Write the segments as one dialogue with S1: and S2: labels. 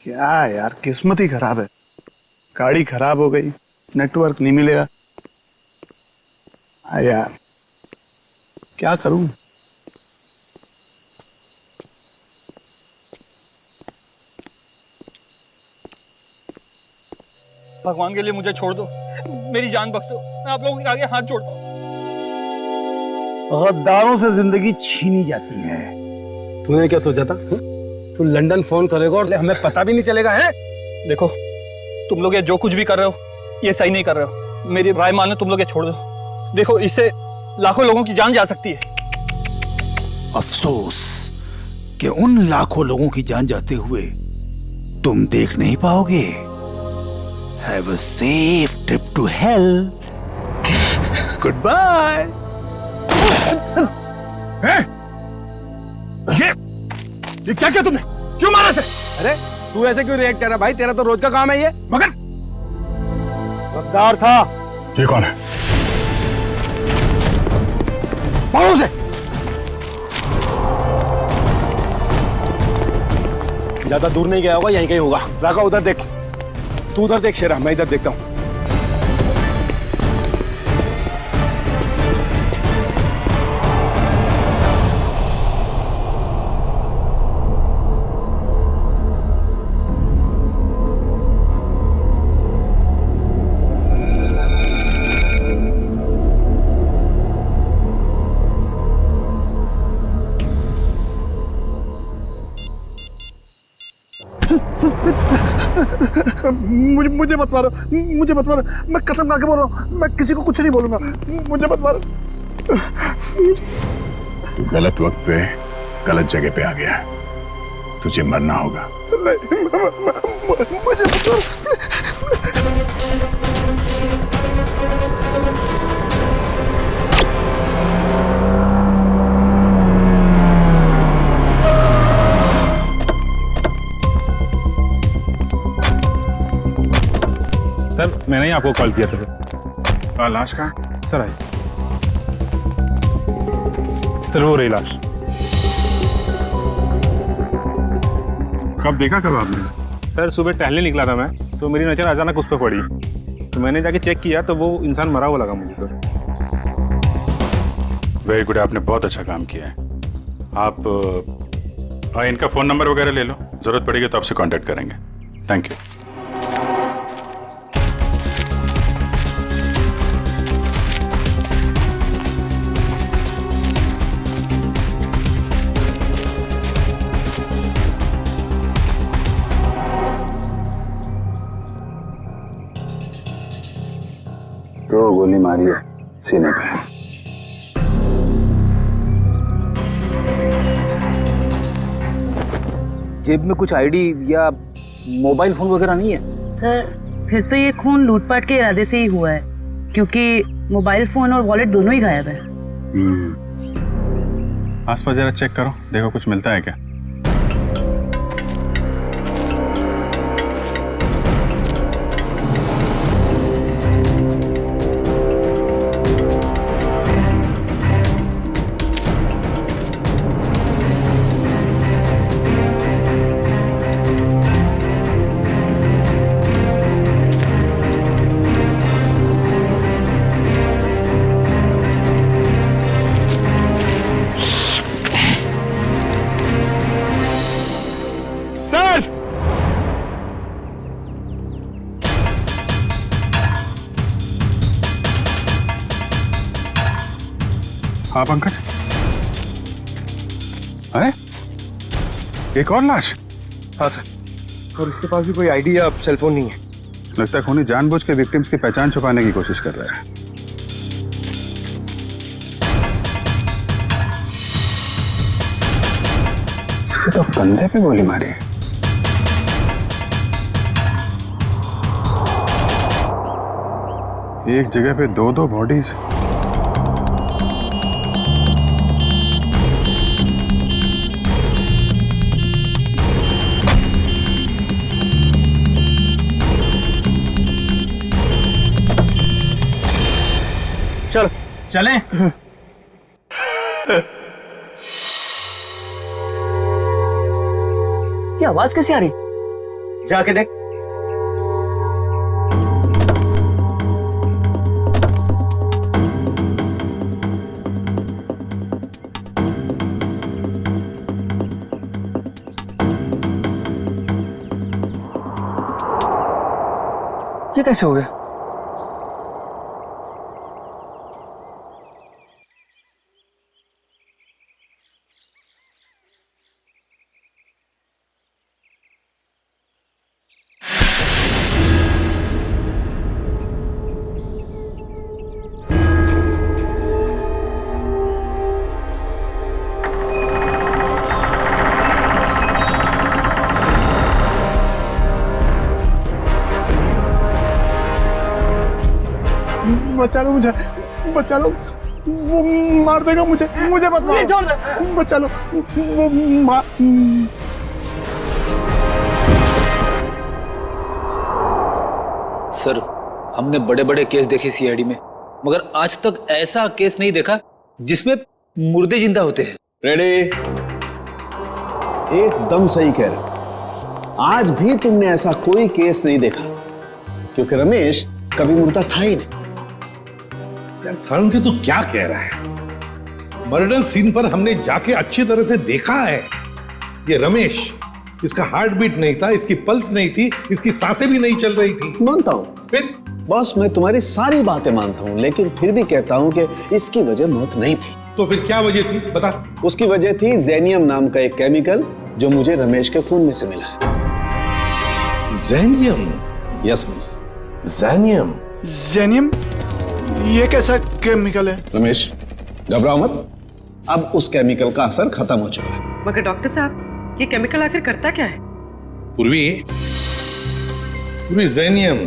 S1: क्या यार, किस्मत ही खराब है। गाड़ी खराब हो गई, नेटवर्क नहीं मिलेगा। हाँ यार, क्या करूं।
S2: भगवान के लिए मुझे छोड़ दो, मेरी जान बख्शो, मैं आप लोगों के आगे हाथ जोड़ता हूँ।
S3: गद्दारों से जिंदगी छीनी जाती है।
S4: तूने क्या सोचा था? तू लंदन फोन करेगा और हमें पता भी नहीं चलेगा है?
S2: देखो, तुम लोग ये जो कुछ भी कर रहे हो ये सही नहीं कर रहे हो। मेरी राय मानो, तुम लोग ये छोड़ दो। देखो, इससे लाखों लोगों की जान जा सकती है।
S3: अफसोस कि उन लाखों लोगों की जान जाते हुए तुम देख नहीं पाओगे। Have a safe trip to hell. Good bye.
S4: ये क्या किया तुमने? क्यों मारा से? अरे तू ऐसे क्यों रिएक्ट कर रहा भाई? तेरा तो रोज का काम है ये। मगर गद्दार था।
S1: ये कौन है?
S4: मारो उसे। ज्यादा दूर नहीं गया होगा, यहीं कहीं होगा। राका उधर देख, तू उधर देख शेरा, मैं इधर देखता हूँ।
S1: मुझे मत मारो, मुझे मत मारो। मैं कसम खा के बोल रहा हूँ, मैं किसी को कुछ नहीं बोलूंगा। मुझे मत मारो।
S5: तू गलत वक्त पे गलत जगह पे आ गया है। तुझे मरना होगा।
S1: नहीं, मुझे मत मारो।
S6: सर, मैंने ही आपको कॉल किया था।
S5: लाश कहाँ?
S6: Sir I. सर वो रही लाश।
S5: कब देखा, कब आपने?
S6: सर सुबह टहलने निकला था मैं, तो मेरी नज़र अचानक उस पर पड़ी, तो मैंने जाके चेक किया तो वो इंसान मरा हुआ लगा मुझे सर।
S5: वेरी गुड, आपने बहुत अच्छा काम किया है। आप इनका फ़ोन नंबर वगैरह ले लो, ज़रूरत पड़ेगी तो आपसे कांटेक्ट करेंगे। Thank you.
S7: दो गोली मारी है सीने पे।
S8: जेब में कुछ आईडी या मोबाइल फोन वगैरह नहीं है?
S9: सर, फिर तो ये खून लूटपाट के इरादे से ही हुआ है, क्योंकि मोबाइल फोन और वॉलेट दोनों ही गायब है।
S5: आसपास जरा चेक करो, देखो कुछ मिलता है क्या। हाँ पंकज, अरे एक और लाश।
S4: हाँ सर, और इसके पास भी कोई आईडी या सेलफोन नहीं है।
S5: लगता है खूनी जानबूझ के विक्टिम्स की पहचान छुपाने की कोशिश कर रहा है। इसके तो कंधे पे गोली मारी है। एक जगह पे दो दो बॉडीज।
S8: चलो
S2: चलें?
S8: ये आवाज कैसे आ रही? जाके देख।
S2: ये कैसे हो गया?
S1: बचा लो मुझे, बचा लो, वो मार देगा मुझे, मुझे मत मारो, बचा लो, वो मार।
S8: सर, हमने बड़े बड़े केस देखे सीआईडी में, मगर आज तक ऐसा केस नहीं देखा जिसमें मुर्दे जिंदा होते हैं।
S10: रेडी? एकदम सही कह रहे। आज भी तुमने ऐसा कोई केस नहीं देखा, क्योंकि रमेश कभी मुर्दा था ही नहीं।
S11: यार साळुंखे तू क्या कह रहा है? मर्डर सीन पर हमने जाके अच्छी तरह से देखा है। ये रमेश, इसका हार्ट बीट नहीं था, इसकी पल्स नहीं थी, इसकी सांसें भी नहीं चल रही थी।
S10: मानता हूं
S11: फिर
S10: बॉस, मैं तुम्हारी सारी बातें मानता हूं, लेकिन फिर भी कहता हूं कि इसकी वजह मौत नहीं थी।
S11: तो फिर क्या वजह थी, बता।
S10: उसकी वजह थी जेनियम नाम का एक केमिकल जो मुझे रमेश के खून में से मिला है।
S11: जेनियम?
S10: Yes boss.
S11: जेनियम?
S1: जेनियम? ये कैसा केमिकल है?
S10: रमेश घबराओ मत, अब उस केमिकल का असर खत्म हो चुका है।
S9: मगर डॉक्टर साहब, ये केमिकल आखिर करता क्या है?
S11: पूर्वी जेनियम,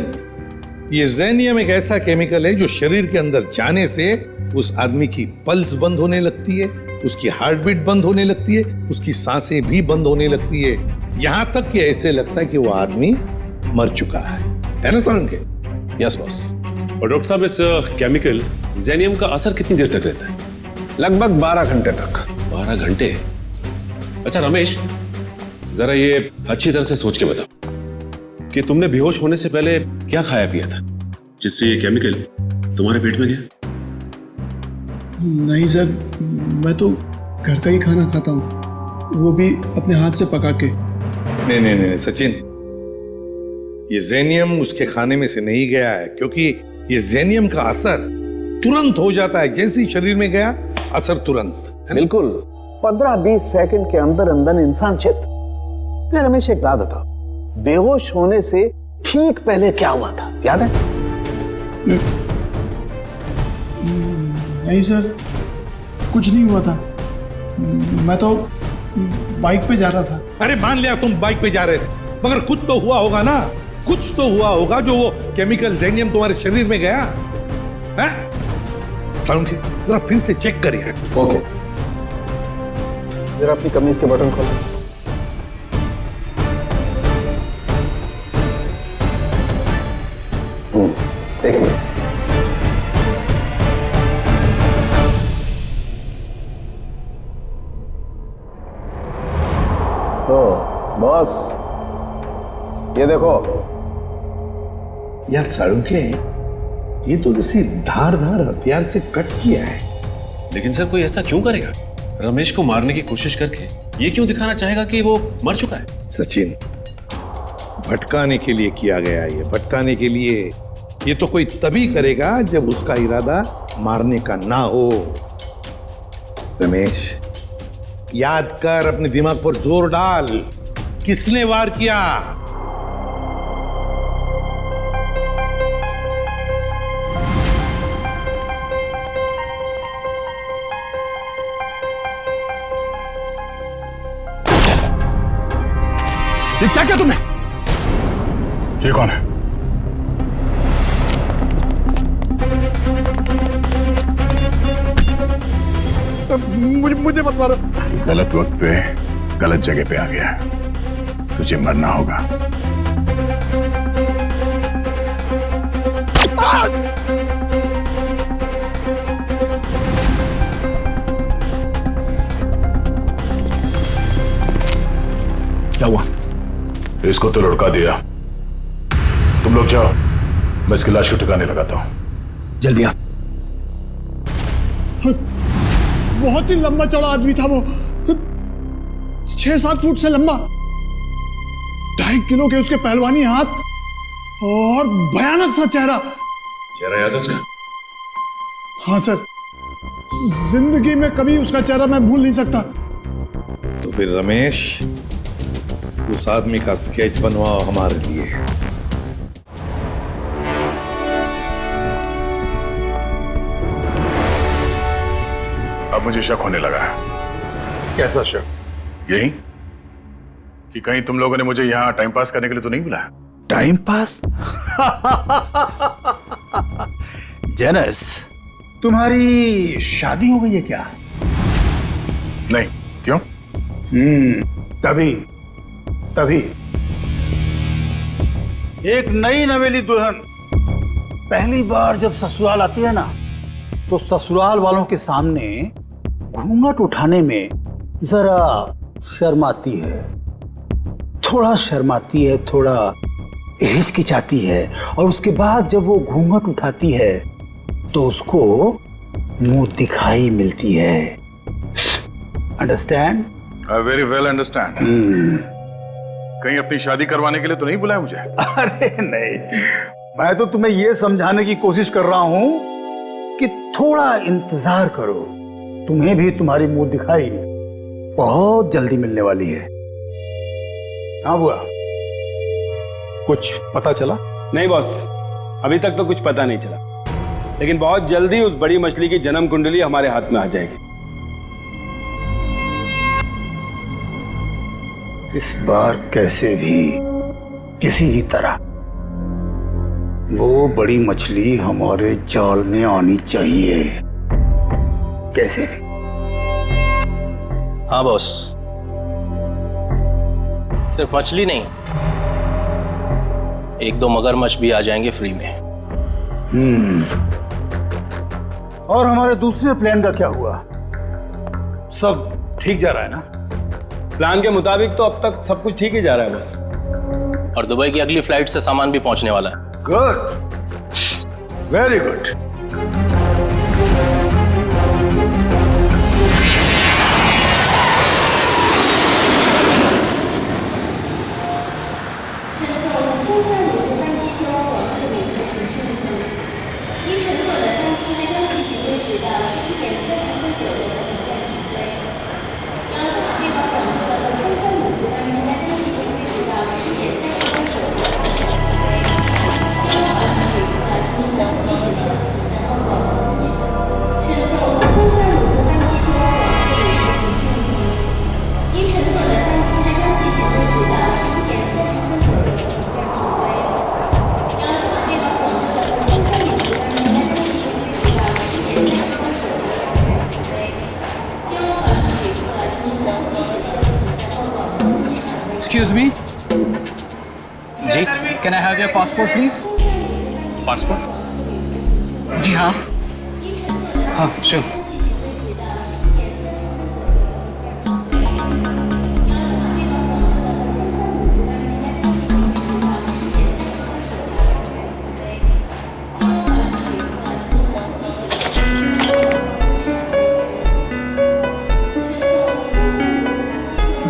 S11: ये जेनियम एक ऐसा केमिकल है जो शरीर के अंदर जाने से उस आदमी की पल्स बंद होने लगती है, उसकी हार्ट बीट बंद होने लगती है, उसकी सांसें भी बंद होने लगती है, यहां तक कि ऐसे लगता है कि वो आदमी मर चुका है ना साळुंखे?
S10: Yes boss.
S12: और डॉक्टर साहब, इस केमिकल जेनियम का असर कितनी देर तक रहता है?
S10: लगभग 12 घंटे तक।
S12: 12 घंटे? अच्छा रमेश, जरा ये अच्छी तरह से सोच के बताओ कि तुमने बेहोश होने से पहले क्या खाया पिया था जिससे ये केमिकल तुम्हारे पेट में गया?
S1: नहीं सर, मैं तो घर का ही खाना खाता हूँ, वो भी अपने हाथ से पका के।
S11: नहीं सचिन, ये जेनियम उसके खाने में से नहीं गया है, क्योंकि ये जेनियम का असर तुरंत हो जाता है, जैसे ही शरीर में गया असर तुरंत।
S10: बिल्कुल 15-20 सेकंड के अंदर अंदर इंसान चित। रमेश एक बात बताओ, बेहोश होने से ठीक पहले क्या हुआ था, याद है?
S1: नहीं सर, कुछ नहीं हुआ था, मैं तो बाइक पे जा रहा था।
S11: अरे मान लिया तुम बाइक पे जा रहे थे, मगर कुछ तो हुआ होगा ना, कुछ तो हुआ होगा जो वो केमिकल जेनियम तुम्हारे शरीर में गया है। साळुंखे जरा फिर से चेक करिए।
S10: ओके, जरा अपनी कमीज के बटन खोलो। एक मिनट। तो बॉस, ये देखो।
S11: यार साळुंखे, ये तो किसी धारदार हथियार से कट किया है।
S12: लेकिन सर, कोई ऐसा क्यों करेगा? रमेश को मारने की कोशिश करके ये क्यों दिखाना चाहेगा कि वो मर चुका है?
S11: सचिन, भटकाने के लिए किया गया है, ये भटकाने के लिए। ये तो कोई तभी करेगा जब उसका इरादा मारने का ना हो। रमेश, याद कर, अपने दिमाग पर जोर डाल, किसने वार किया?
S4: ये क्या किया तुमने?
S5: ये कौन है?
S1: मुझे मत मारो।
S5: गलत वक्त पे गलत जगह पे आ गया है, तुझे मरना होगा।
S4: क्या हुआ?
S5: इसको तो लुढ़का दिया। तुम लोग जाओ, मैं इसकी लाश को ठिकाने लगाता हूं।
S3: जल्दी आ।
S1: बहुत ही लंबा चौड़ा आदमी था वो, 6-7 फुट से लंबा, 2.5 किलो के उसके पहलवानी हाथ और भयानक सा चेहरा।
S12: चेहरा याद है उसका?
S1: हाँ सर, जिंदगी में कभी उसका चेहरा मैं भूल नहीं सकता।
S11: तो फिर रमेश, उस आदमी का स्केच बनवाओ हमारे लिए।
S5: अब मुझे शक होने लगा है।
S11: कैसा शक?
S5: यही कि कहीं तुम लोगों ने मुझे यहाँ टाइम पास करने के लिए तो नहीं बुलाया?
S3: Time pass? जेनस, तुम्हारी शादी हो गई है क्या?
S5: नहीं। क्यों?
S3: तभी एक नई नवेली दुल्हन पहली बार जब ससुराल आती है ना, तो ससुराल वालों के सामने घूंघट उठाने में जरा शर्माती है, थोड़ा हिचकिचाती है, और उसके बाद जब वो घूंघट उठाती है तो उसको मुंह दिखाई मिलती है। Understand?
S5: I very well understand. कहीं अपनी शादी करवाने के लिए तो नहीं बुलाया मुझे?
S3: अरे नहीं, मैं तो तुम्हें यह समझाने की कोशिश कर रहा हूं कि थोड़ा इंतजार करो, तुम्हें भी तुम्हारी मुंह दिखाई बहुत जल्दी मिलने वाली है। हाँ बुआ, कुछ पता चला?
S6: नहीं बॉस, अभी तक तो कुछ पता नहीं चला, लेकिन बहुत जल्दी उस बड़ी मछली की जन्म कुंडली हमारे हाथ में आ जाएगी।
S3: इस बार कैसे भी, किसी भी तरह वो बड़ी मछली हमारे जाल में आनी चाहिए, कैसे भी।
S8: हाँ बॉस, सिर्फ मछली नहीं, 1-2 मगरमच्छ भी आ जाएंगे फ्री में।
S3: और हमारे दूसरे प्लान का क्या हुआ? सब ठीक जा रहा है ना?
S6: प्लान के मुताबिक तो अब तक सब कुछ ठीक ही जा रहा है बस।
S8: और दुबई की अगली फ्लाइट से सामान भी पहुंचने वाला है।
S3: Good, very good.
S2: Excuse me. जी, can I have your passport please?
S8: Passport?
S2: जी हाँ। हाँ, sure.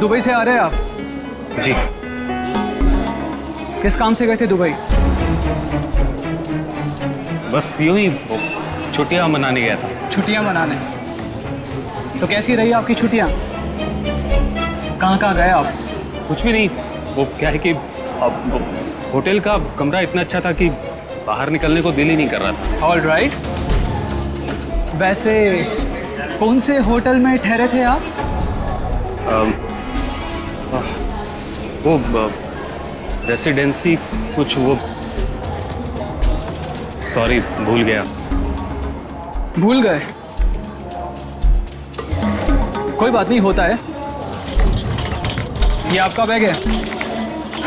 S2: दुबई से आ रहे हैं आप?
S12: जी।
S2: किस काम से गए थे दुबई?
S12: बस यूं ही छुट्टियां मनाने गया था।
S2: छुट्टियां मनाने? तो कैसी रही आपकी छुट्टियां? कहाँ कहाँ गए आप?
S12: कुछ भी नहीं, वो क्या है कि होटल का कमरा इतना अच्छा था कि बाहर निकलने को दिल ही नहीं कर रहा था।
S2: All right. वैसे कौन से होटल में ठहरे थे आप?
S12: वो रेसिडेंसी कुछ, वो सॉरी भूल गया।
S2: भूल गए? कोई बात नहीं, होता है। ये आपका बैग है?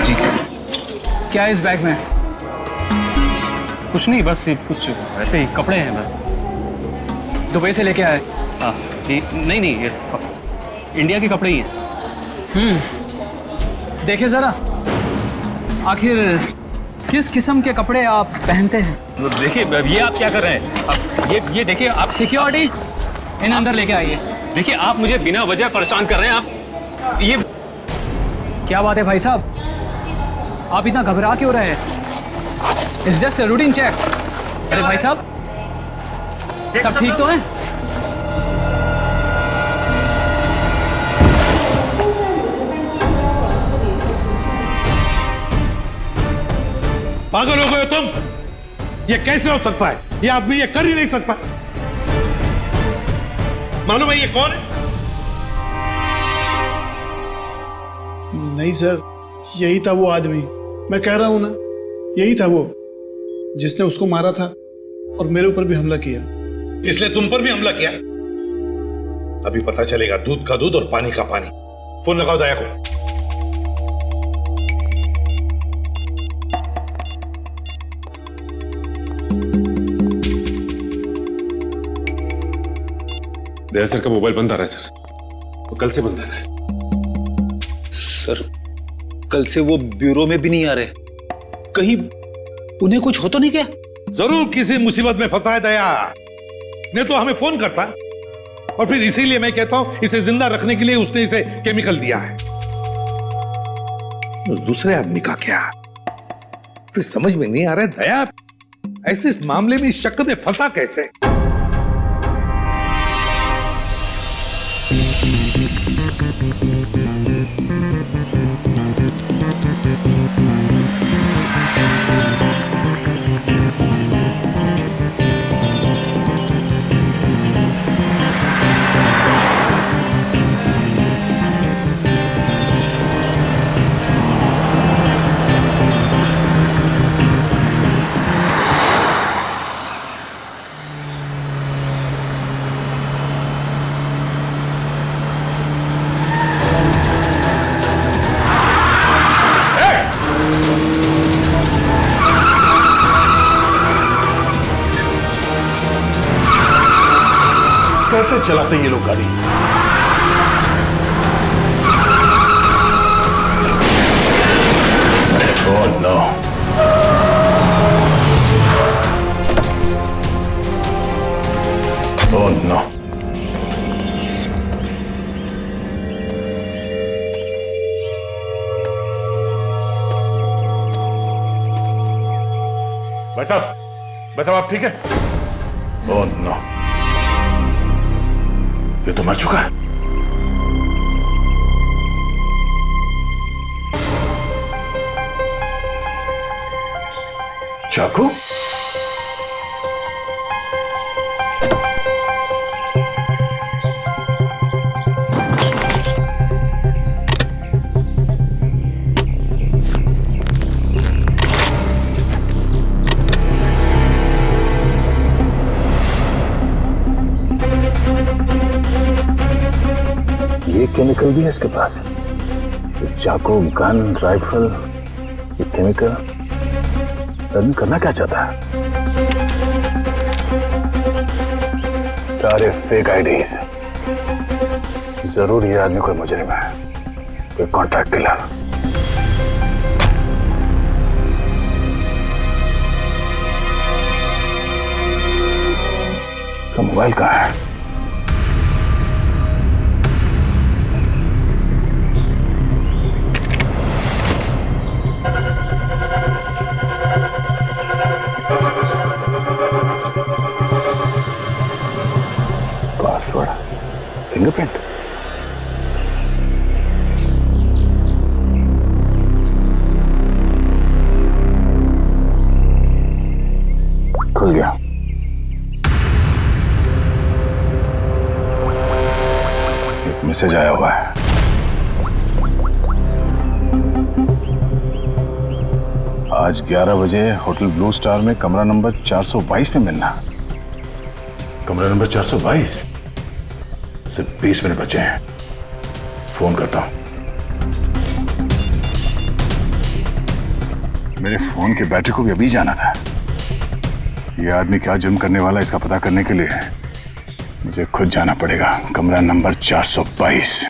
S12: जी।
S2: क्या है इस बैग में?
S12: कुछ नहीं, बस ये कुछ ऐसे ही कपड़े हैं बस।
S2: दुबई से लेके आए?
S12: हाँ जी। नहीं नहीं, ये इंडिया के कपड़े ही हैं।
S2: देखिए जरा। आखिर किस किस्म के कपड़े आप पहनते हैं? देखिए ये आप क्या कर रहे हैं? अब ये देखिए आप सिक्योरिटी इन अंदर लेके आइए।
S12: देखिए आप मुझे बिना वजह परेशान कर रहे हैं। आप ये
S2: क्या बात है भाई साहब, आप इतना घबरा क्यों रहे हैं? It's just a routine check. अरे भाई साहब, सब ठीक तो है?
S11: पागल हो गए हो तुम? ये कैसे हो सकता है? ये आदमी ये कर ही नहीं सकता। मालूम है ये कौन है?
S1: नहीं सर, यही था वो आदमी। मैं कह रहा हूं ना, यही था वो जिसने उसको मारा था और मेरे ऊपर भी हमला किया।
S11: इसलिए तुम पर भी हमला किया? अभी पता चलेगा दूध का दूध और पानी का पानी। फोन लगाओ दया को।
S12: दया सर का मोबाइल बंद आ रहा है सर, वो कल से बंद आ रहा है।
S8: सर कल से वो ब्यूरो में भी नहीं आ रहे, कहीं उन्हें कुछ हो तो नहीं क्या?
S11: जरूर किसी मुसीबत में फंसा है दया, नहीं तो हमें फोन करता। और फिर इसीलिए मैं कहता हूं इसे जिंदा रखने के लिए उसने इसे केमिकल दिया है। उस दूसरे आदमी का क्या? फिर समझ में नहीं आ रहा है दया, ऐसे इस मामले में इस चक्कर में फंसा कैसे? कैसे चलाते हैं ये लोग गाड़ी? Oh no. Oh no. भाई साहब आप ठीक है? ओह नो, ये तो मर चुका है। चाकू?
S10: केमिकल भी है इसके पास। चाकू, गन, राइफल, ये केमिकल टर्न करना क्या चाहता है? सारे फेक आईडीज। जरूर ये आदमी कोई मुजरिम है, कोई कॉन्ट्रैक्ट किलर। इसका मोबाइल कहाँ है? Password, fingerprint. खुल गया। एक मैसेज आया हुआ है। आज 11 बजे होटल ब्लू स्टार में कमरा नंबर 422 में मिलना।
S11: कमरा नंबर 422? सिर्फ 20 मिनट बचे हैं, फोन करता हूं।
S10: मेरे फोन की बैटरी को भी अभी जाना था। यह आदमी क्या जुर्म करने वाला इसका पता करने के लिए मुझे खुद जाना पड़ेगा। कमरा नंबर 422।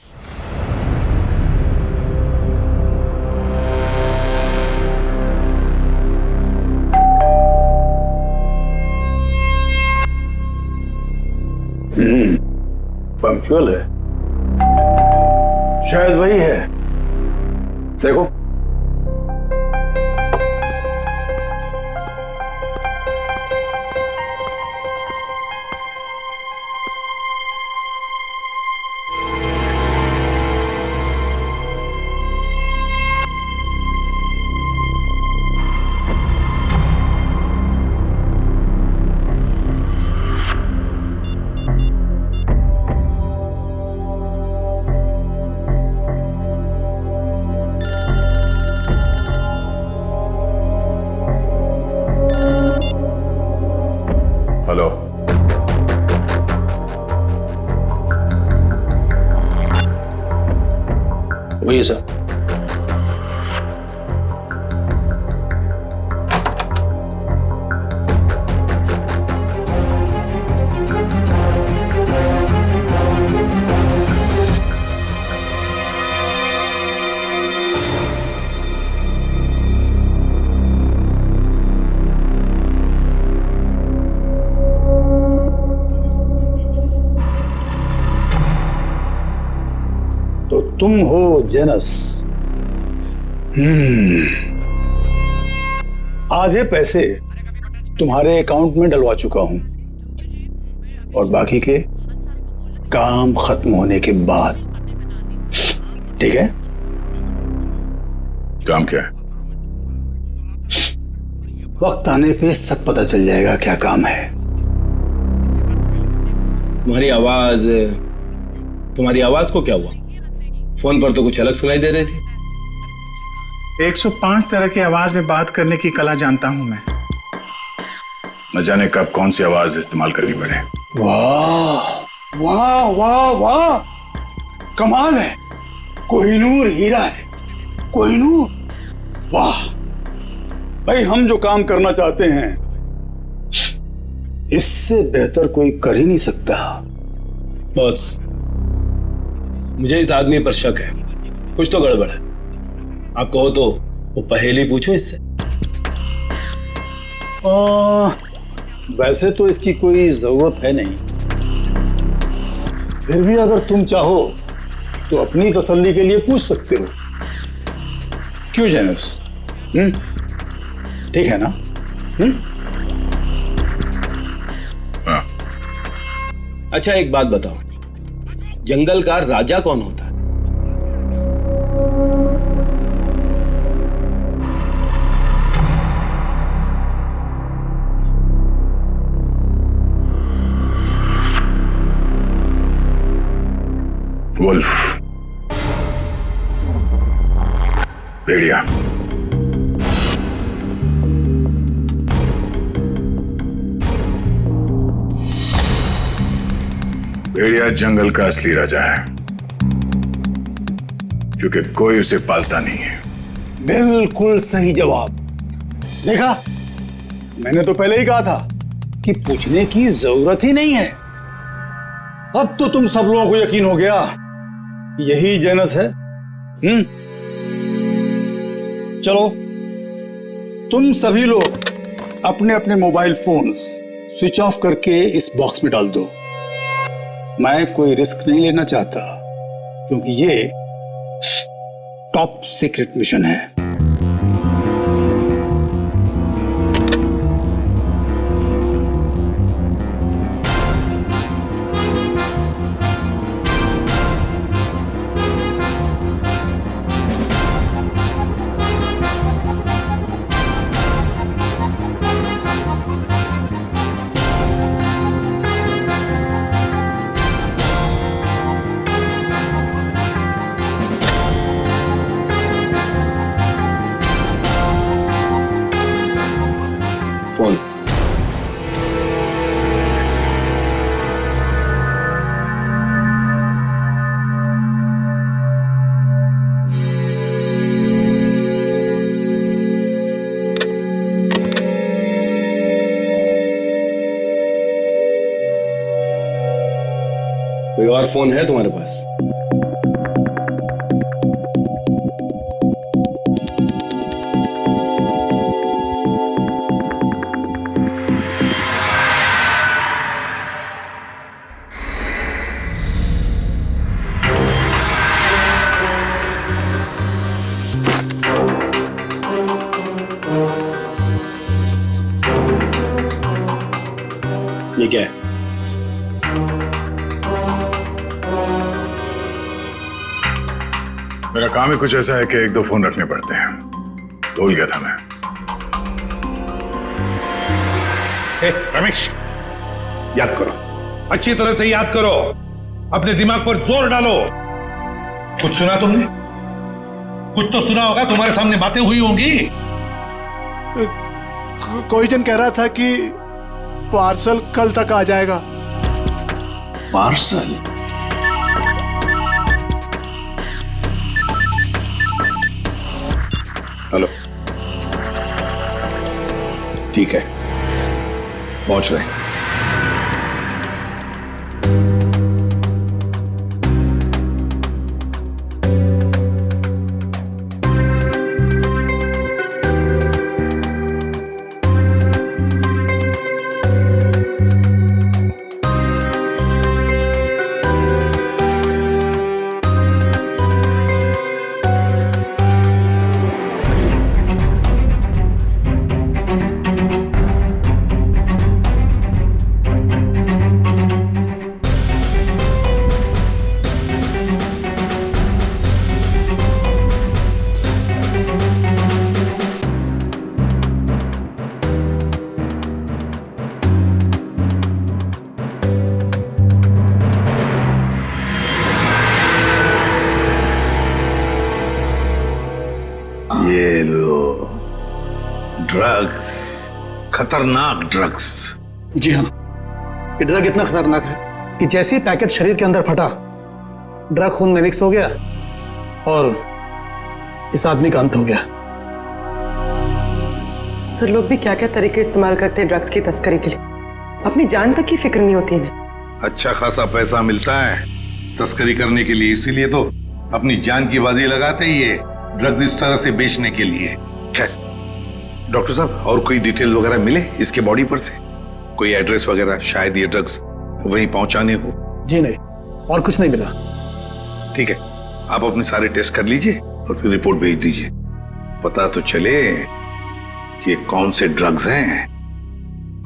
S10: पंक्चुअल है, शायद वही है। देखो, हेलो,
S8: वही सर।
S3: तो तुम हो जेनस। आधे पैसे तुम्हारे अकाउंट में डलवा चुका हूं और बाकी के काम खत्म होने के बाद। ठीक है?
S10: काम क्या है?
S3: वक्त आने पे सब पता चल जाएगा क्या काम है।
S6: तुम्हारी आवाज को क्या हुआ? फोन पर तो कुछ अलग सुनाई दे रही थी।
S1: 105 तरह की आवाज में बात करने की कला जानता हूं मैं।
S10: न जाने कब कौन सी आवाज इस्तेमाल करनी पड़े।
S3: वाह वाह वाह वाह, कमाल है। कोहिनूर हीरा है, कोहिनूर। वाह भाई, हम जो काम करना चाहते हैं इससे बेहतर कोई कर ही नहीं सकता।
S6: बॉस, मुझे इस आदमी पर शक है, कुछ तो गड़बड़ है। आप कहो तो वो पहेली पूछो इससे।
S3: वैसे तो इसकी कोई जरूरत है नहीं, फिर भी अगर तुम चाहो तो अपनी तसल्ली के लिए पूछ सकते हो। क्यों जेनस? ठीक है ना?
S10: हाँ।
S6: अच्छा, एक बात बताओ, जंगल का राजा कौन होता है?
S10: वुल्फ, भेड़िया। भेड़िया जंगल का असली राजा है, क्योंकि कोई उसे पालता नहीं है।
S3: बिल्कुल सही जवाब। देखा, मैंने तो पहले ही कहा था कि पूछने की जरूरत ही नहीं है। अब तो तुम सब लोगों को यकीन हो गया, यही जेनस है। चलो, तुम सभी लोग अपने अपने मोबाइल फोन्स स्विच ऑफ करके इस बॉक्स में डाल दो। मैं कोई रिस्क नहीं लेना चाहता, क्योंकि ये टॉप सीक्रेट मिशन है।
S6: फोन। कोई और फोन है तुम्हारे पास? ये क्या है?
S10: मेरा काम ही कुछ ऐसा है कि एक दो फोन रखने पड़ते हैं। भूल गया था मैं।
S11: रमेश, याद करो, अच्छी तरह से याद करो, अपने दिमाग पर जोर डालो। कुछ सुना तुमने? कुछ तो सुना होगा, तुम्हारे सामने बातें हुई होंगी।
S1: कोई जन कह रहा था कि पार्सल कल तक आ जाएगा।
S3: पार्सल?
S11: हेलो, ठीक है, पहुंच रहे हैं।
S10: ये लो ड्रग्स, खतरनाक ड्रग्स।
S1: जी हाँ, ये ड्रग इतना खतरनाक है कि जैसे ही पैकेट शरीर के अंदर फटा, ड्रग खून में मिक्स हो गया और इस आदमी का अंत हो गया।
S13: सर, लोग भी क्या क्या तरीके इस्तेमाल करते हैं ड्रग्स की तस्करी के लिए। अपनी जान तक की फिक्र नहीं होती इन्हें।
S11: अच्छा खासा पैसा मिलता है तस्करी करने के लिए, इसीलिए तो अपनी जान की बाजी लगाते ही ये ड्रग्स इस तरह से बेचने के लिए। खैर डॉक्टर साहब, और कोई डिटेल वगैरह मिले इसके बॉडी पर से? कोई एड्रेस वगैरह, शायद ये ड्रग्स वहीं पहुंचाने हो?
S1: जी नहीं, और कुछ नहीं मिला।
S11: ठीक है, आप अपने सारे टेस्ट कर लीजिए और फिर रिपोर्ट भेज दीजिए, पता तो चले कि कौन से ड्रग्स हैं।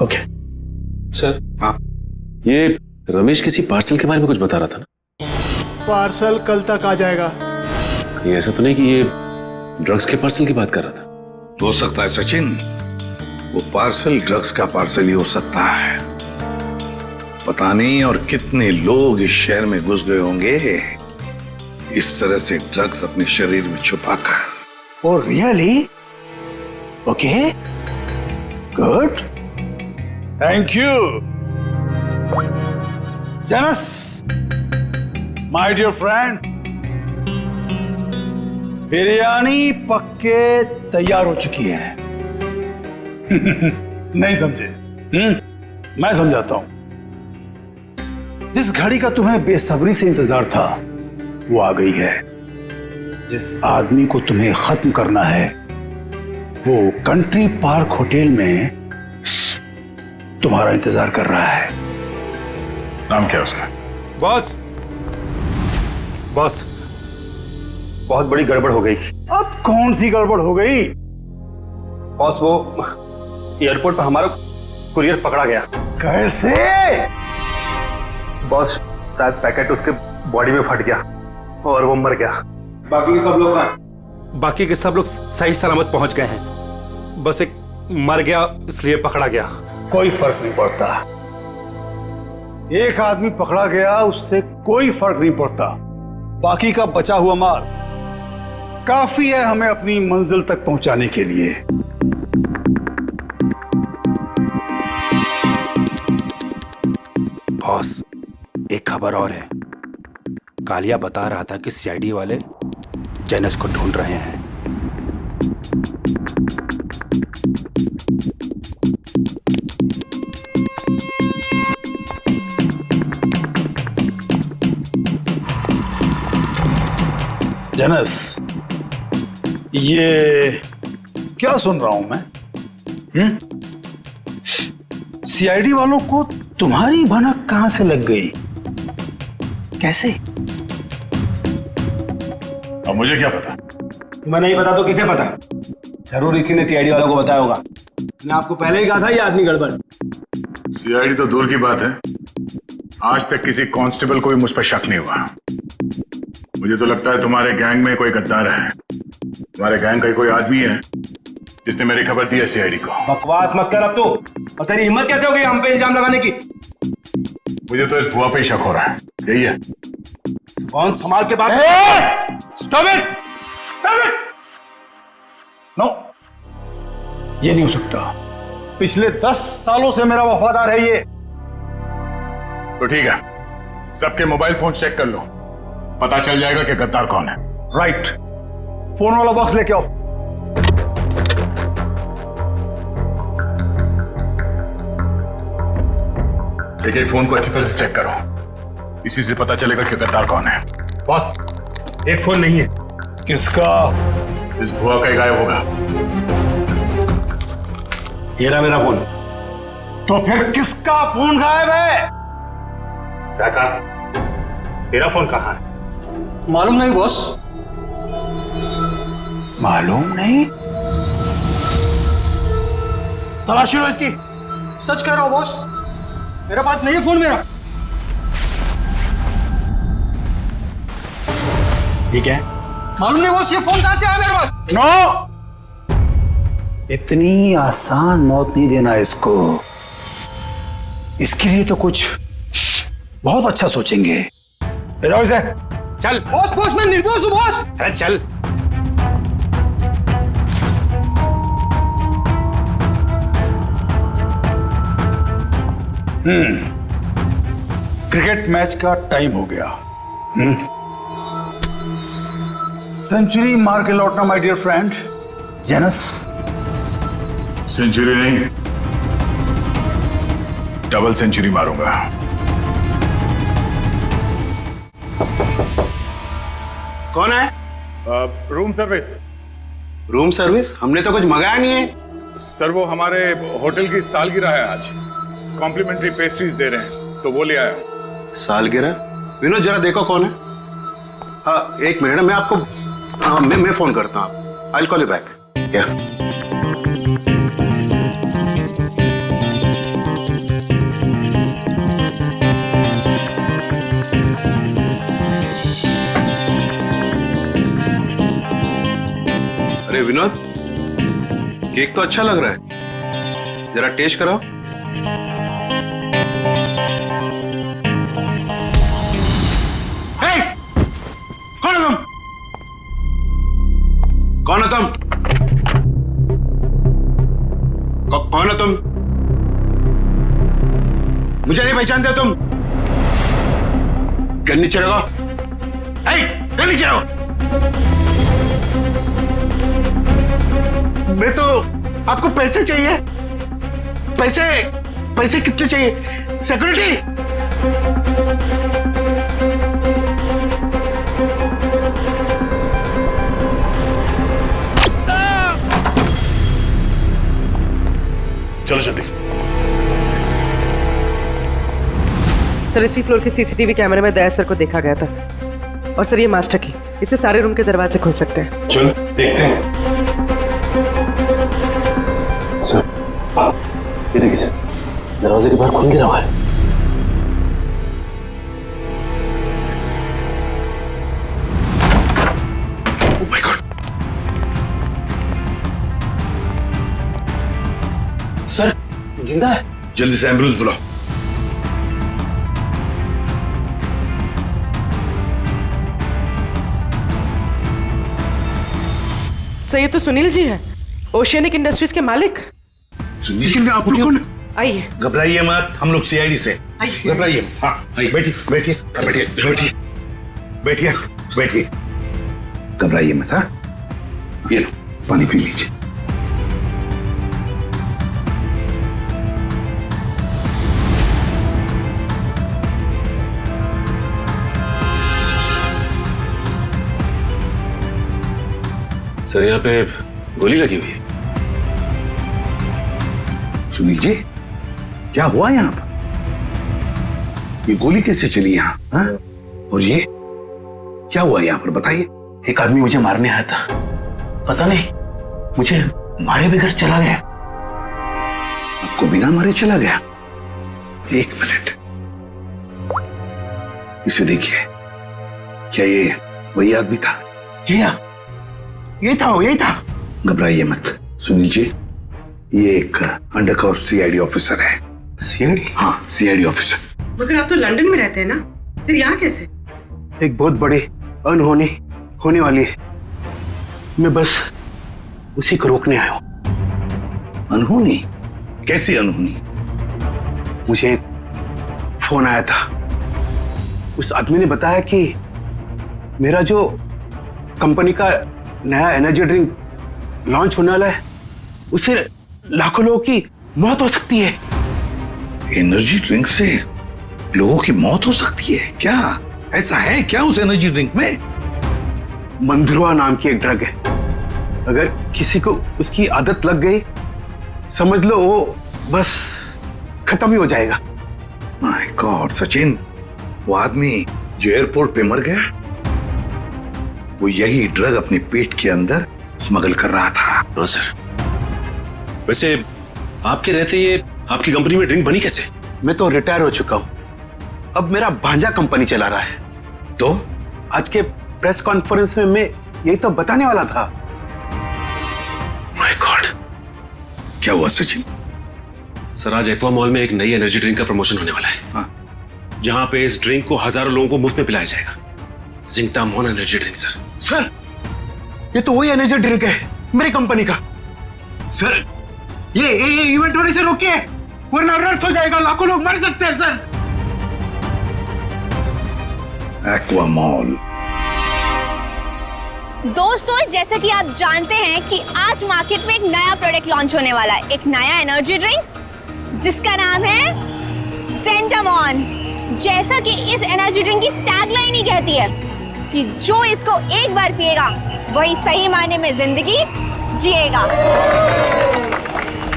S1: Okay
S12: sir.
S11: हाँ,
S12: ये रमेश किसी पार्सल के बारे में कुछ बता रहा था ना?
S1: पार्सल कल तक आ जाएगा।
S12: कहीं ऐसा तो नहीं कि ये ड्रग्स के पार्सल की बात कर रहा था?
S11: हो सकता है सचिन, वो पार्सल ड्रग्स का पार्सल ही हो सकता है। पता नहीं और कितने लोग इस शहर में घुस गए होंगे इस तरह से ड्रग्स अपने शरीर में छुपाकर।
S3: Oh really? Okay, good, thank you. जेनस, माय डियर फ्रेंड, बिरयानी पक्के तैयार हो चुकी है। नहीं समझे? मैं समझाता हूं। जिस घड़ी का तुम्हें बेसब्री से इंतजार था वो आ गई है। जिस आदमी को तुम्हें खत्म करना है वो कंट्री पार्क होटल में तुम्हारा इंतजार कर रहा है।
S10: नाम क्या है उसका?
S4: बॉस, बॉस, बहुत बड़ी गड़बड़ हो गई।
S3: अब कौन सी गड़बड़ हो गई?
S4: बॉस, वो एयरपोर्ट पर हमारा कुरियर पकड़ा गया।
S3: कैसे?
S4: बॉस, शायद पैकेट उसके बॉडी में फट गया और वो मर गया। बाकी के सब लोग सही सलामत पहुंच गए हैं, बस एक मर गया इसलिए पकड़ा गया।
S3: कोई फर्क नहीं पड़ता, एक आदमी पकड़ा गया उससे कोई फर्क नहीं पड़ता। बाकी का बचा हुआ माल काफी है हमें अपनी मंजिल तक पहुंचाने के लिए।
S4: बॉस, एक खबर और है। कालिया बता रहा था कि सीआईडी वाले जेनस को ढूंढ रहे हैं।
S3: जेनस, ये क्या सुन रहा हूं मैं? सीआईडी वालों को तुम्हारी भनक कहां से लग गई? कैसे?
S10: अब मुझे क्या पता?
S4: तुम्हें नहीं पता तो किसे पता? जरूर इसी ने सीआईडी वालों को बताया होगा। मैंने आपको पहले ही कहा था ये आदमी गड़बड़।
S10: सीआईडी तो दूर की बात है, आज तक किसी कांस्टेबल को भी मुझ पर शक नहीं हुआ। मुझे तो लगता है तुम्हारे गैंग में कोई गद्दार है। तुम्हारे गैंग का ही कोई आदमी है जिसने मेरी खबर दी है सीआईडी को।
S4: बकवास मत कर अब तू। और तेरी हिम्मत कैसे हो गई हम पे इल्जाम लगाने की?
S10: मुझे तो इस भुआ पे ही शक हो रहा है। यही है।
S4: कौन संभाल के बात?
S3: Stop it! Stop it! No, ये नहीं हो सकता। पिछले 10 सालों से मेरा वफादार है ये।
S10: तो ठीक है, सबके मोबाइल फोन चेक कर लो, पता चल जाएगा कि गद्दार कौन है।
S3: राइट, फोन वाला बॉक्स लेके आओ।
S10: एक फोन को अच्छी तरह से चेक करो, इसी से पता चलेगा कि गद्दार कौन है।
S4: बॉस, एक फोन नहीं है।
S3: किसका?
S10: इस भुआ का ही गायब होगा।
S4: ये रहा मेरा फोन।
S3: तो फिर किसका फोन गायब है?
S4: क्या कहा? तेरा फोन कहाँ है?
S3: मालूम नहीं बॉस। मालूम नहीं? तलाशी लो इसकी। सच कह रहा हूं बॉस, मेरे पास नहीं है फोन मेरा।
S10: ठीक है,
S3: मालूम नहीं बॉस, ये फोन कहां से आया मेरे पास? नो, इतनी आसान मौत नहीं देना इसको। इसके लिए तो कुछ बहुत अच्छा सोचेंगे। जाओ इसे।
S4: चल।
S3: बॉस बॉस, मैं निर्दोष हूं बॉस।
S4: अरे चल।
S3: क्रिकेट मैच का टाइम हो गया। सेंचुरी मार के लौटना माय डियर फ्रेंड जेनस।
S10: सेंचुरी नहीं, डबल सेंचुरी मारूंगा।
S14: कौन है?
S10: Room service.
S14: Room service? हमने तो कुछ मंगाया नहीं है।
S10: सर, वो हमारे होटल की सालगिरह है आज, कॉम्प्लीमेंट्री पेस्ट्रीज दे रहे हैं, तो वो ले आया।
S14: सालगिरह? विनोद जरा देखो कौन है। हाँ, एक मिनट, मैं आपको मैं फोन करता हूँ। I call you back. क्या? अरे विनोद, केक तो अच्छा लग रहा है, जरा टेस्ट कराओ। कौन है तुम? कौन है तुम? कौन है तुम? मुझे नहीं पहचानते तुम? गन नीचे रखो। गन नीचे रखो। मैं तो, आपको पैसे चाहिए? पैसे? पैसे कितने चाहिए? सिक्योरिटी?
S10: चलो जल्दी।
S13: सर, इसी फ्लोर के सीसीटीवी कैमरे में दया सर को देखा गया था। और सर, ये मास्टर की, इससे सारे रूम के दरवाजे खुल सकते हैं।
S14: चलो देखते हैं।
S12: सर, ये देखिए सर, दरवाजे के बाहर खून गिरा हुआ है।
S14: Oh my God.
S3: सर, जिंदा है।
S14: जल्दी से एम्बुलेंस बुलाओ।
S13: सर, ये तो सुनील जी हैं, ओशियनिक इंडस्ट्रीज के मालिक।
S14: सुनील, आप कौन?
S13: आइए।
S14: घबराइए मत, हम लोग सीआईडी से। घबराइए मत। हाँ, बैठिए बैठिए बैठिए बैठिए बैठिए बैठिए। घबराइए मत। हाँ, ये लो पानी पी लीजिए।
S12: सर, यहाँ पे गोली लगी हुई है।
S14: सुनील जी, क्या हुआ यहाँ पर? ये गोली कैसे चली यहाँ? हाँ? और ये क्या हुआ यहाँ पर, बताइए।
S3: एक आदमी मुझे मारने आया था, पता नहीं मुझे मारे बगैर चला गया।
S14: आपको बिना मारे चला गया? एक मिनट, इसे देखिए, क्या ये वही आदमी था? यही था। घबराइए मत सुनील जी, ये एक अंडरकवर सीआईडी ऑफिसर है।
S1: सीआईडी?
S14: हाँ, सीआईडी ऑफिसर।
S13: मगर आप तो लंदन में रहते हैं ना, फिर यहाँ कैसे?
S1: एक बहुत बड़ी अनहोनी होने वाली है, मैं बस उसी को रोकने आया हूं।
S14: अनहोनी? कैसी अनहोनी?
S1: मुझे एक फोन आया था, उस आदमी ने बताया कि मेरा जो कंपनी का नया एनर्जी ड्रिंक लॉन्च होने वाला है, उससे लाखों लोगों की मौत हो सकती है।
S14: एनर्जी ड्रिंक से लोगों की मौत हो सकती है? क्या ऐसा है क्या उस एनर्जी ड्रिंक में?
S1: मंधुरवा नाम की एक ड्रग है, अगर किसी को उसकी आदत लग गई, समझ लो वो बस खत्म ही हो जाएगा।
S14: माय गॉड सचिन, वो आदमी जो एयरपोर्ट पे मर गया, वो यही ड्रग अपने पेट के अंदर स्मगल कर रहा था।
S12: हाँ सर। वैसे आपके रहते ये आपकी कंपनी में ड्रिंक बनी कैसे?
S1: मैं तो रिटायर हो चुका हूं, अब मेरा भांजा कंपनी चला रहा है।
S14: तो
S1: आज के प्रेस कॉन्फ्रेंस में मैं यही तो बताने वाला था।
S14: माय गॉड, क्या हुआ सचिन?
S12: सर, आज एक्वा मॉल में एक नई एनर्जी ड्रिंक का प्रमोशन होने वाला है।
S14: हाँ।
S12: जहां पे इस ड्रिंक को हजारों लोगों को मुफ्त में पिलाया जाएगा। जिंकटामोन एनर्जी ड्रिंक सर।
S1: ये तो वही एनर्जी ड्रिंक है मेरी कंपनी का। सर, ये इवेंट होने से रोकिए, वरना अनर्थ हो जाएगा, लाखों लोग मर सकते हैं सर।
S14: Aqua mall.
S15: दोस्तों, जैसा कि आप जानते हैं कि आज मार्केट में एक नया प्रोडक्ट लॉन्च होने वाला है, एक नया एनर्जी ड्रिंक जिसका नाम है ज़ेंटामॉन। जैसा कि इस एनर्जी ड्रिंक की टैगलाइन ही कहती है कि जो इसको एक बार पिएगा वही सही मायने में जिंदगी जिएगा।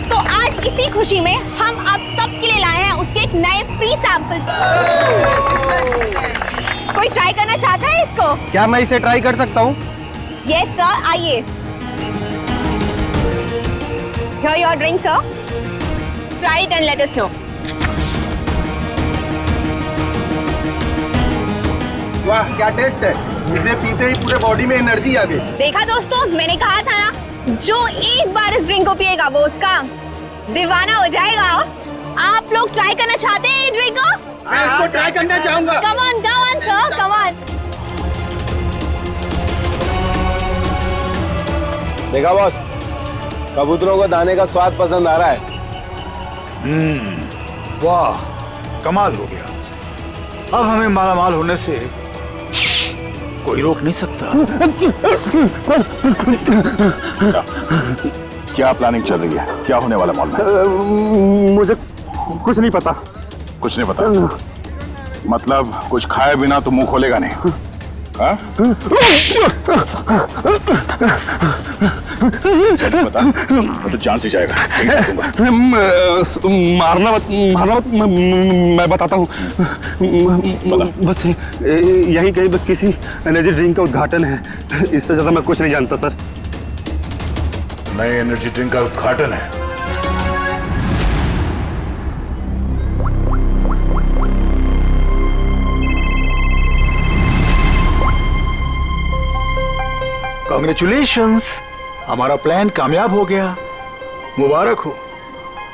S15: तो आज इसी खुशी में हम आप सबके लिए लाए हैं उसके एक नए फ्री सैंपल। कोई ट्राई करना चाहता है इसको?
S1: क्या मैं इसे ट्राई कर सकता हूँ?
S15: यस सर, आइए। Here your drink, sir. Try it and let us know.
S1: वाह, क्या टेस्ट है! इसे पीते ही पूरे बॉडी में एनर्जी आ गई।
S15: देखा दोस्तों, मैंने कहा था ना, जो एक बार इस ड्रिंक को पिएगा वो उसका दीवाना हो जाएगा। आप लोग ट्राई करना चाहते हैं ड्रिंक को?
S1: मैं इसको ट्राई करना चाहूंगा।
S15: Come on, sir, come on.
S6: देखा बॉस, कबूतरों को दाने का स्वाद पसंद आ रहा है।
S3: वाह, कमाल हो गया। अब हमें मालामाल होने से कोई रोक नहीं सकता।
S10: क्या प्लानिंग चल रही है? क्या होने वाला मॉल में?
S1: मुझे कुछ नहीं पता।
S10: कुछ नहीं पता? मतलब कुछ खाए बिना तो मुंह खोलेगा नहीं? हाँ? बता, तो जान से जाएगा।
S1: मारना मत, मैं बताता हूँ। बस यही कहीं किसी एनर्जी ड्रिंक का उद्घाटन है, इससे ज्यादा मैं कुछ नहीं जानता सर।
S10: नए एनर्जी ड्रिंक का उद्घाटन है?
S3: कांग्रेचुलेशंस, हमारा प्लान कामयाब हो गया। मुबारक हो।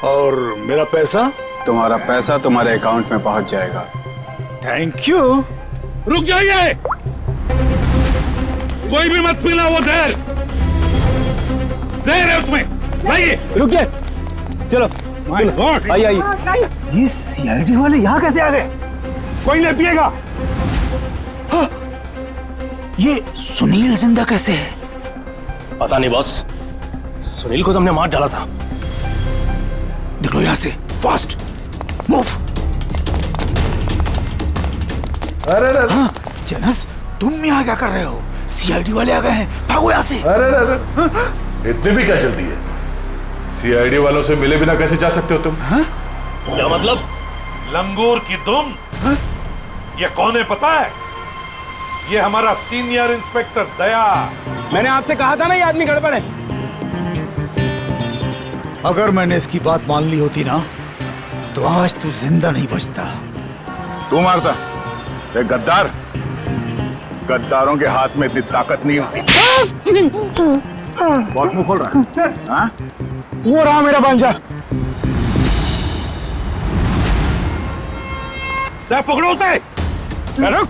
S3: और मेरा पैसा?
S7: तुम्हारा पैसा तुम्हारे अकाउंट में पहुंच जाएगा।
S3: Thank you.
S11: रुक जाइए, कोई भी मत पीना वो जहर। जहर है उसमें। लाइए।
S2: रुकिए, चलो आइए।
S3: ये सीआईडी वाले यहाँ कैसे आ गए?
S1: कोई नहीं पिएगा।
S3: ये सुनील जिंदा कैसे है?
S6: पता नहीं बॉस, सुनील को तो हमने मार डाला था।
S3: निकलो यहाँ से, फास्ट मूव।
S11: अरे
S3: हाँ, जेनस, तुम यहाँ क्या कर रहे हो? सीआईडी वाले आ गए हैं, भागो यहाँ से।
S10: अरे इतनी भी क्या जल्दी है? सीआईडी वालों से मिले बिना कैसे जा सकते हो तुम?
S6: क्या मतलब?
S11: लंगूर की दुम। ये कौन है पता है? ये हमारा सीनियर इंस्पेक्टर दया।
S6: मैंने आपसे कहा था ना ये आदमी गड़बड़ है।
S3: अगर मैंने इसकी बात मान ली होती ना, तो आज तू जिंदा नहीं बचता।
S10: तू मारता? एक गद्दार, गद्दारों के हाथ में इतनी ताकत नहीं होती। बहुत मुंह खोल रहा है। हाँ?
S1: वो रहा मेरा भांजा।
S10: पकड़ो उसे। रुक।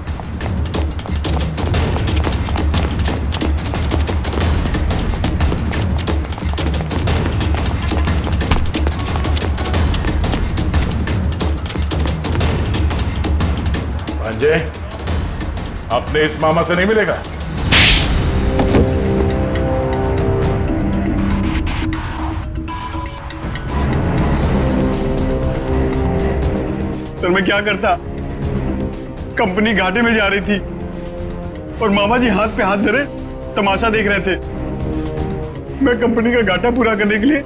S10: भांजे, अपने इस मामा से नहीं मिलेगा।
S16: सर मैं क्या करता? कंपनी घाटे में जा रही थी और मामा जी हाथ पे हाथ धरे तमाशा देख रहे थे। मैं कंपनी का घाटा पूरा करने के लिए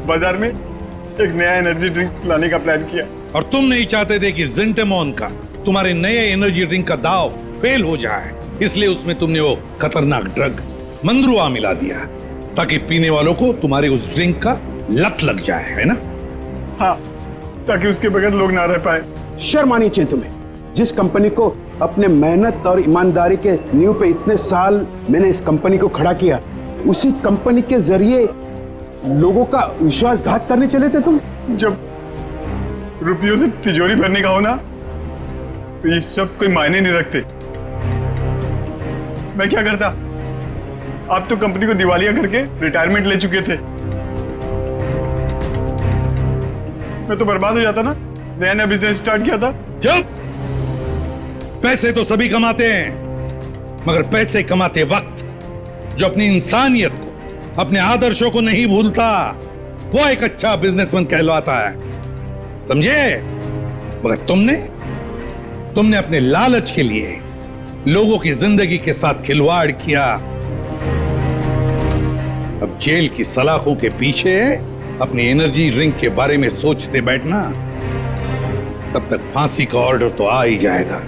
S16: बाजार में एक नया एनर्जी ड्रिंक लाने का प्लान किया।
S11: और तुम नहीं चाहते थे कि जिंटेमॉन का, तुम्हारे नए एनर्जी ड्रिंक का दाव फेल हो जाए, इसलिए उसमें तुमने वो खतरनाक ड्रग मंद्रुआ मिला दिया ताकि पीने वालों को तुम्हारे उस ड्रिंक का लत लग जाए, है ना?
S16: हाँ, ताकि उसके बगैर लोग ना रह पाए।
S1: शर्म आनी चाहिए तुम्हें। जिस कंपनी को अपने मेहनत और ईमानदारी के नींव पे इतने साल मैंने इस कंपनी को खड़ा किया, उसी कंपनी के जरिए लोगों का विश्वासघात करने चले थे तुम।
S16: जब रुपयों से तिजोरी भरने का हो ना, तो ये सब कोई मायने नहीं रखते। मैं क्या करता? आप तो कंपनी को दिवालिया करके रिटायरमेंट ले चुके थे। मैं तो बर्बाद हो जाता ना। नया नया बिजनेस स्टार्ट किया था।
S11: जब पैसे तो सभी कमाते हैं, मगर पैसे कमाते वक्त जो अपनी इंसानियत को, अपने आदर्शों को नहीं भूलता, वो एक अच्छा बिजनेसमैन कहलाता है, समझे? मगर तुमने अपने लालच के लिए लोगों की जिंदगी के साथ खिलवाड़ किया। अब जेल की सलाखों के पीछे अपनी एनर्जी ड्रिंक के बारे में सोचते बैठना, तब तक फांसी का ऑर्डर तो आ ही जाएगा।